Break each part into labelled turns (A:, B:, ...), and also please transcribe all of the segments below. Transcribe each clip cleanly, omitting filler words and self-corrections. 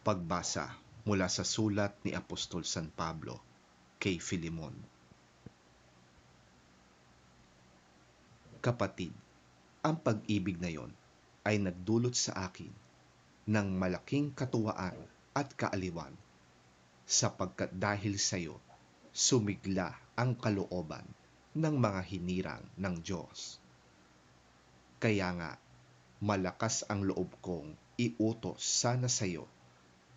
A: Pagbasa mula sa sulat ni Apostol San Pablo kay Filemon. Kapatid, ang pag-ibig na yon ay nagdulot sa akin ng malaking katuwaan at kaaliwan, sapagkat dahil sa iyo, sumigla ang kalooban ng mga hinirang ng Diyos. Kaya nga, malakas ang loob kong iutos sana sa iyo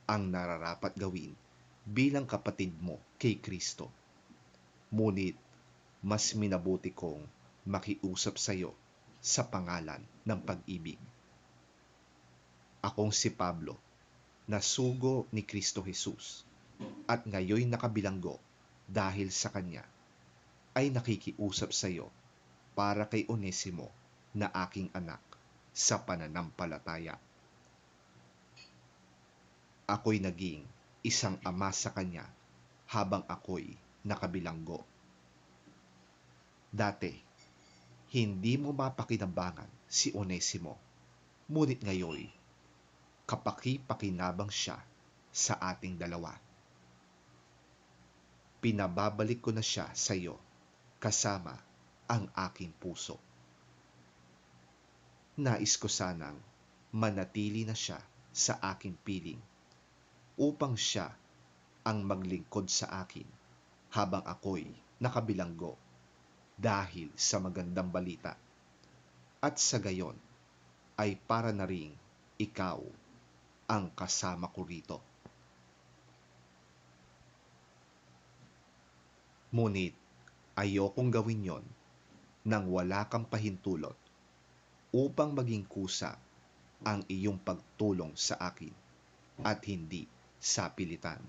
A: ang nararapat gawin bilang kapatid mo kay Kristo. Ngunit mas minabuti kong makiusap sa iyo sa pangalan ng pag-ibig. Akong si Pablo, na sugo ni Kristo Jesus, at ngayoy nakabilanggo dahil sa Kanya, ay nakikiusap sa iyo para kay Onesimo na aking anak sa pananampalataya. Ako'y naging isang ama sa kanya habang ako'y nakabilanggo. Dati, hindi mo mapakinabangan si Onesimo, ngunit ngayon, kapaki-pakinabang siya sa ating dalawa. Pinababalik ko na siya sa iyo kasama ang aking puso. Nais ko sanang manatili na siya sa aking piling upang siya ang maglingkod sa akin habang ako'y nakabilanggo dahil sa magandang balita, at sa gayon ay para na ring ikaw ang kasama ko rito. Ngunit ayokong gawin yon nang wala kang pahintulot upang maging kusa ang iyong pagtulong sa akin at hindi sa pilitan.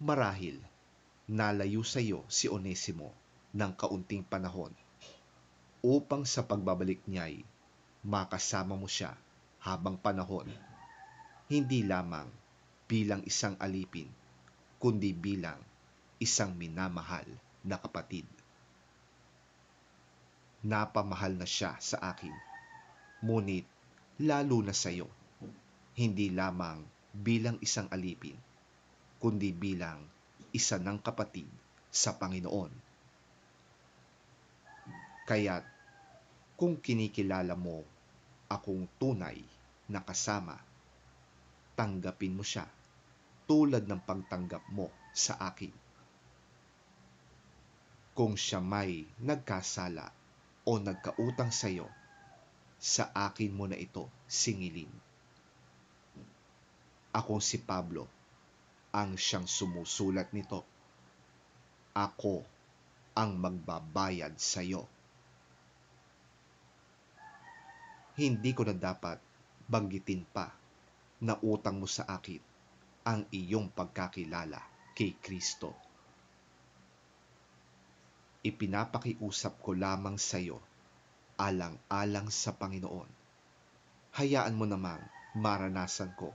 A: Marahil nalayo sa iyo si Onesimo ng kaunting panahon upang sa pagbabalik niya'y makasama mo siya habang panahon, hindi lamang bilang isang alipin, kundi bilang isang minamahal na kapatid. Napamahal na siya sa akin, ngunit lalo na sa iyo, hindi lamang bilang isang alipin, kundi bilang isa ng kapatid sa Panginoon. Kaya't kung kinikilala mo akong tunay na kasama, tanggapin mo siya tulad ng pagtanggap mo sa akin. Kung siya may nagkasala o nagkautang sa iyo, sa akin mo na ito singilin. Akong si Pablo ang siyang sumusulat nito. Ako ang magbabayad sa iyo. Hindi ko na dapat banggitin pa na utang mo sa akin ang iyong pagkakilala kay Kristo. Ipinapakiusap ko lamang sa iyo alang-alang sa Panginoon. Hayaan mo namang maranasan ko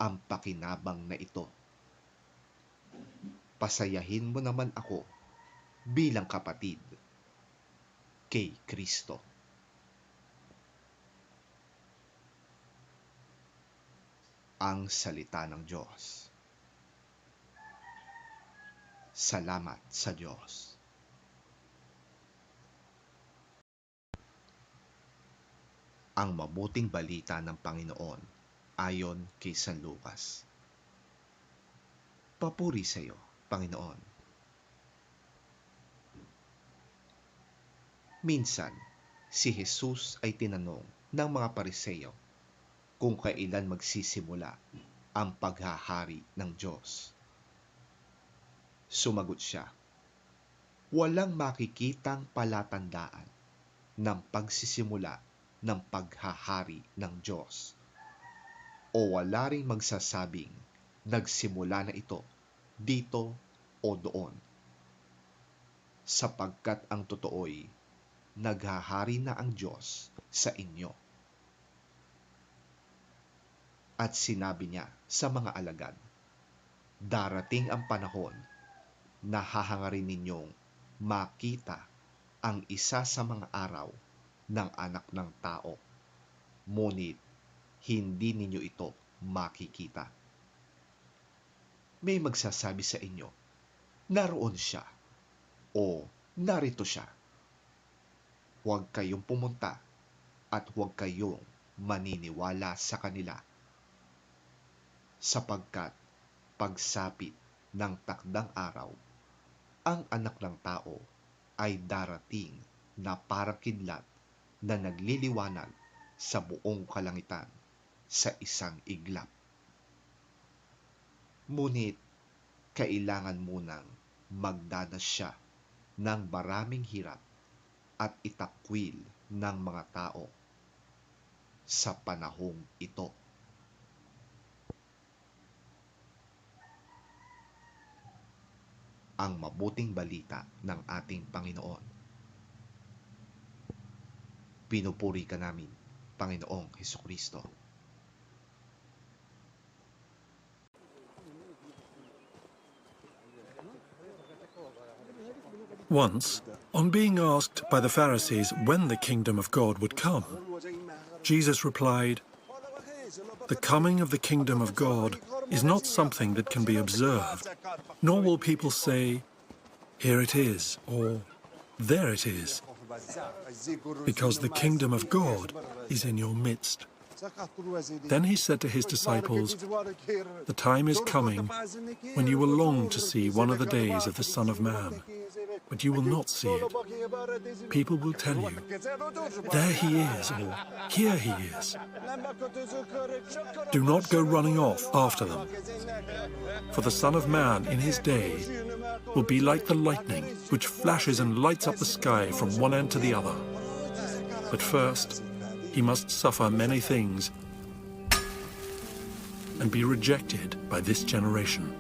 A: ang pakinabang na ito. Pasayahin mo naman ako bilang kapatid kay Kristo. Ang salita ng Diyos. Salamat sa Diyos. Ang mabuting balita ng Panginoon ayon kay San Lucas. Papuri sa iyo, Panginoon. Minsan, si Jesus ay tinanong ng mga Pariseo kung kailan magsisimula ang paghahari ng Diyos. Sumagot siya, walang makikitang palatandaan ng pagsisimula ng paghahari ng Diyos, o wala ring magsasabing nagsimula na ito dito o doon, sapagkat ang totoo'y naghahari na ang Diyos sa inyo. At sinabi niya sa mga alagad, darating ang panahon na hahangarin ninyong makita ang isa sa mga araw ng Anak ng Tao, ngunit hindi ninyo ito makikita. May magsasabi sa inyo, naroon siya o narito siya. Huwag kayong pumunta at huwag kayong maniniwala sa kanila. Sapagkat pagsapit ng takdang araw, ang anak ng tao ay darating na parang kidlat na nagliliwanag sa buong kalangitan sa isang iglap. Ngunit kailangan munang magdanas siya ng maraming hirap at itakwil ng mga tao sa panahong ito. Ang mabuting balita ng ating Panginoon. Pinupuri ka namin, Panginoong Hesukristo.
B: Once, on being asked by the Pharisees when the kingdom of God would come, Jesus replied, "The coming of the kingdom of God is not something that can be observed, nor will people say, 'Here it is,' or 'There it is,' because the kingdom of God is in your midst." Then he said to his disciples, "The time is coming when you will long to see one of the days of the Son of Man, but you will not see it. People will tell you, 'There he is,' or 'Here he is.' Do not go running off after them. For the Son of Man in his day will be like the lightning which flashes and lights up the sky from one end to the other. But first, he must suffer many things and be rejected by this generation."